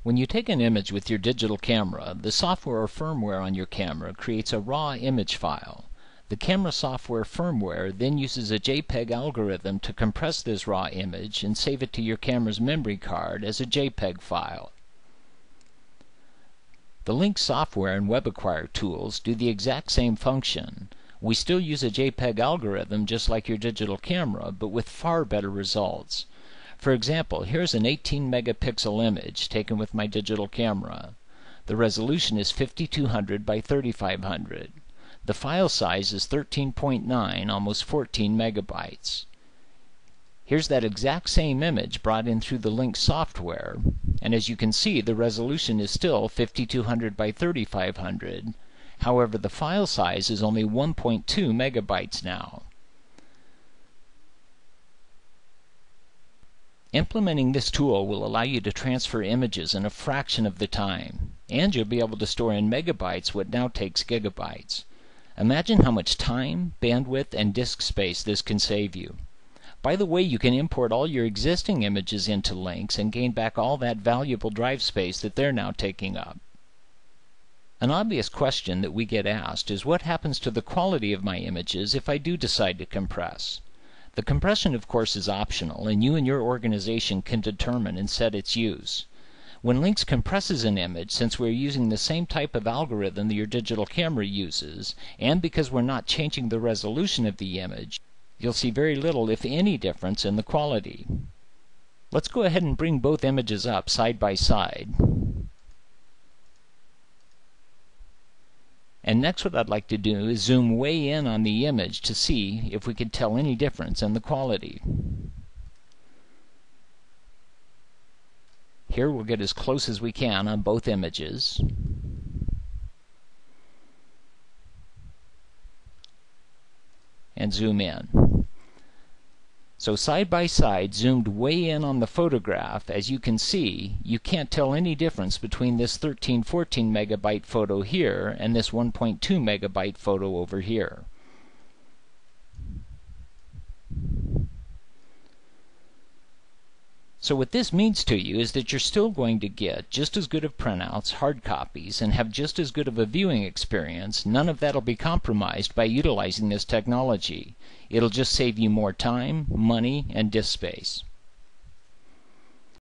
When you take an image with your digital camera, the software or firmware on your camera creates a raw image file. The camera software firmware then uses a JPEG algorithm to compress this raw image and save it to your camera's memory card as a JPEG file. The Lynx software and WebAcquire tools do the exact same function. We still use a JPEG algorithm just like your digital camera, but with far better results. For example, here's an 18 megapixel image taken with my digital camera. The resolution is 5200 by 3500. The file size is 13.9, almost 14 megabytes. Here's that exact same image brought in through the Lynx software, and as you can see, the resolution is still 5200 by 3500. However, the file size is only 1.2 megabytes now. Implementing this tool will allow you to transfer images in a fraction of the time, and you'll be able to store in megabytes what now takes gigabytes. Imagine how much time, bandwidth, and disk space this can save you. By the way, you can import all your existing images into Lynx and gain back all that valuable drive space that they're now taking up. An obvious question that we get asked is what happens to the quality of my images if I do decide to compress? The compression, of course, is optional, and you and your organization can determine and set its use. When Lynx compresses an image, since we're using the same type of algorithm that your digital camera uses, and because we're not changing the resolution of the image, you'll see very little, if any, difference in the quality. Let's go ahead and bring both images up side by side. And next what I'd like to do is zoom way in on the image to see if we can tell any difference in the quality. Here we'll get as close as we can on both images. And zoom in. So side by side, zoomed way in on the photograph, as you can see, you can't tell any difference between this 14 megabyte photo here and this 1.2 megabyte photo over here. So what this means to you is that you're still going to get just as good of printouts, hard copies, and have just as good of a viewing experience. None of that will be compromised by utilizing this technology. It'll just save you more time, money, and disk space.